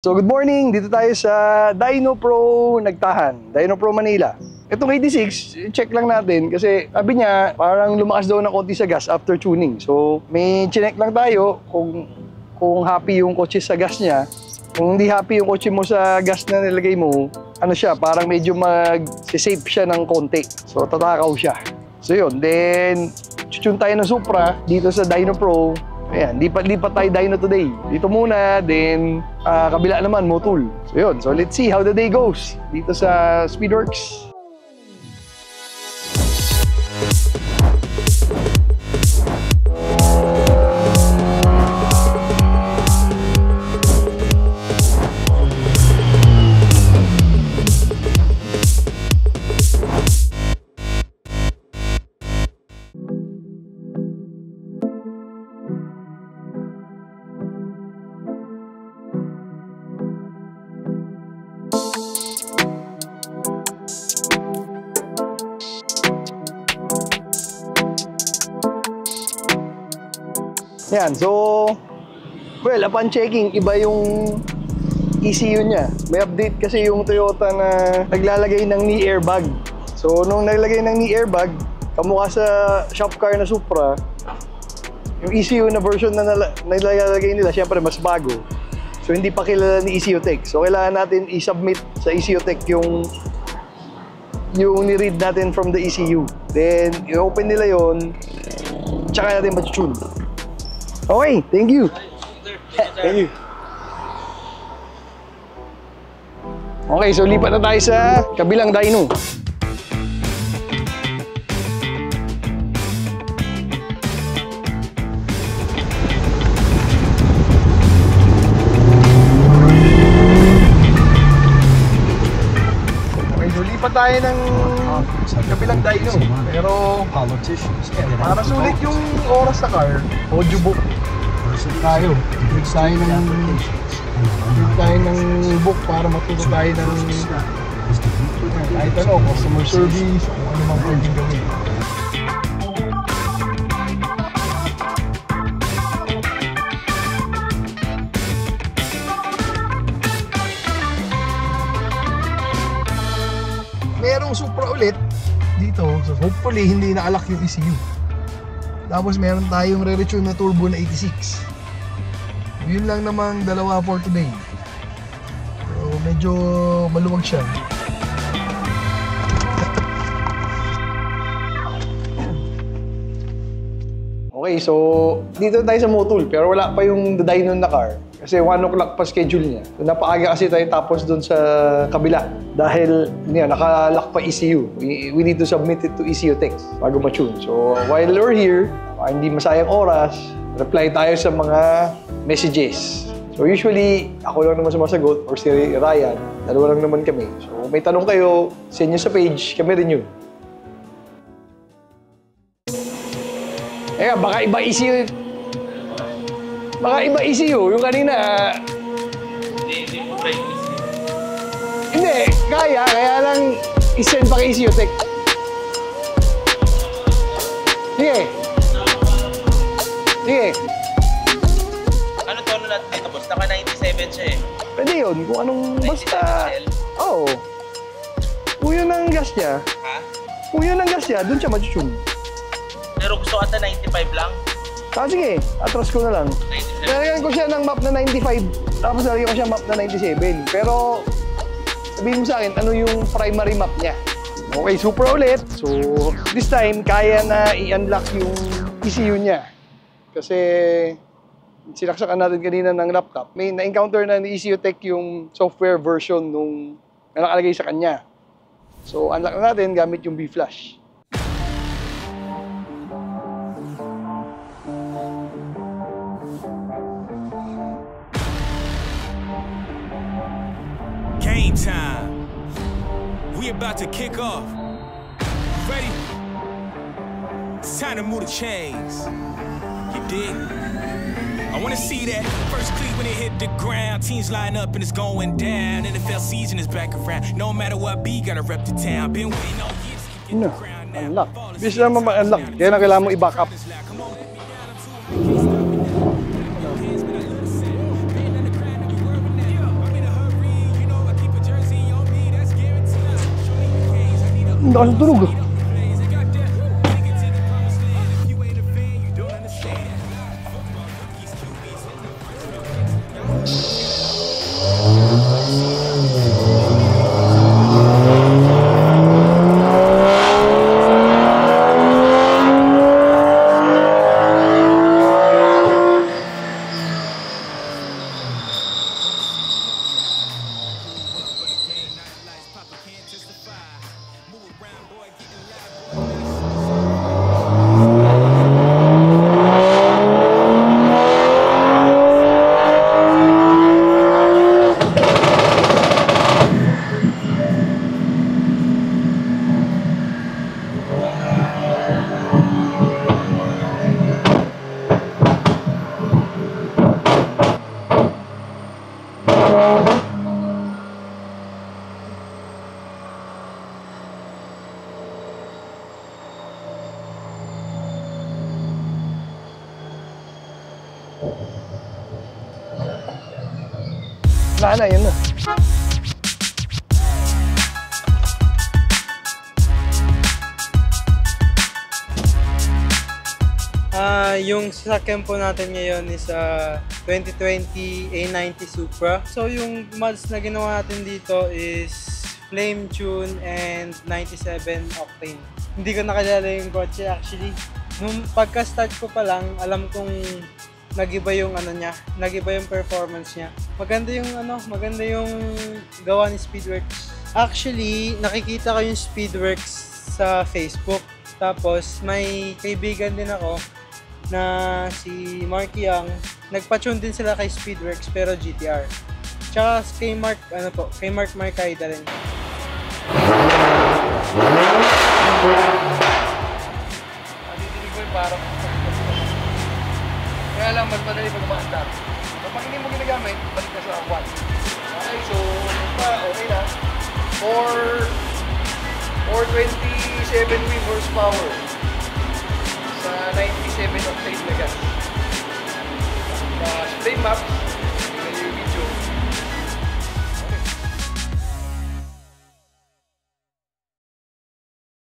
So good morning, dito tayo sa Dyno Pro Nagtahan, Dyno Pro Manila. Itong 86, check lang natin kasi sabi niya parang lumakas daw ng konti sa gas after tuning. So may chinek lang tayo kung happy yung kotse sa gas niya. Kung hindi happy yung kotse mo sa gas na nilagay mo, ano siya, parang medyo mag-save siya ng konti. So tatakaw siya. So yun, then tune tayo ng Supra dito sa Dyno Pro. Ayan, lipat tayo Dyno today. Dito muna, then kabila naman, Motul. So yun, so let's see how the day goes dito sa Speedworks. Yan, so, well, upon checking, iba yung ECU niya. May update kasi yung Toyota na naglalagay ng knee airbag. So, nung naglagay ng knee airbag, kamukha sa shop car na Supra, yung ECU na version na nalalagay nila, syempre mas bago. So, hindi pa kilala ni ECU Tech. So, kailangan natin i-submit sa ECU Tech yung ni-read natin from the ECU. Then, i-open nila yon, tsaka natin matutune. Okay, thank you. Thank you. Okay, so lipat na tayo sa kabilang dyno. Okay, so lipat tayo ng kabilang dyno. Pero para sulit yung oras sa car, audiobook. Tayo ng book para matuto tayo ng kahit ano, customer service, kung ano mang pwedeng gawin. Merong Supra ulit dito, so hopefully hindi na-alak yung ECU. Tapos meron tayong re-retune na turbo na 86. Yun lang namang dalawa for today. So medyo maluwag siya. Okay, so dito tayo sa Motul pero wala pa yung Dyno na car. Kasi 1 o'clock pa schedule niya. So, napaaga kasi tayo tapos doon sa kabila. Dahil naka-lock pa ECU. We need to submit it to ECU Tech bago ma-tune. So while we're here, hindi masayang oras, reply tayo sa mga messages. So usually, ako lang naman sumasagot or si Ryan. Dalawa lang naman kami. So kung may tanong kayo, send nyo sa page, kami rin yun. Eka, baka iba ECU. Baka iba ECU. Yung kanina... Hindi mo try ECU. Hindi, kaya lang isend pa kay ECU Tech. Sige. Sige. Ano tono natin dito, boss? Naka 97 siya eh. Pwede yun. Kung anong basta... Oo. Kung yun ang gas niya. Ha? Kung yun ang gas niya, dun siya matutune. Pero gusto ata 95 lang. Sige. Atras ko na lang. 97. Nalagyan ko siya ng map na 95. Tapos nalagyan ko siya map na 97. Pero sabihin mo sa akin, ano yung primary map niya? Okay, Supra ulit. So, this time, kaya na i-unlock yung ECU niya. Kasi sinaksakan natin kanina ng laptop. May na-encounter na ni ECU Tech yung software version nung na nakalagay sa kanya. So, unlock na natin gamit yung B-Flash. Game time. We about to kick off. Ready? It's time to move the chains. You dig? I wanna see that first cleat when it hit the ground. Teams line up and it's going down. NFL season is back around. No matter what B, gotta rep the town. Been waiting all years to get the crown. Unlock. Bis naman ma-unlock. Kaya na kailangan mo i-back up. Ang lakas ng tunog. Wala na, yun na. Yung sasakyan po natin ngayon is 2020 A90 Supra. So yung mods na ginawa natin dito is Flame Tune and 97 Octane. Hindi ko nakilala yung kotse actually. Nung pagka-start ko pa lang, alam kong nagiba yung ano niya, nagiba yung performance niya. Maganda yung gawa ni Speedworks. Actually, nakikita ko yung Speedworks sa Facebook. Tapos may kaibigan din ako na si Marky Young. Nagpa-tune din sila kay Speedworks pero GTR. Tsaka kay Mark Marcaida rin. Nadidinig ko yung parang kaya lang mas madali pag umaandar. Kapag hindi mo ginagamit, balik ka sa 1. Okay, so okay na. 427 wheel horsepower sa 97 octane na gas. Flame maps,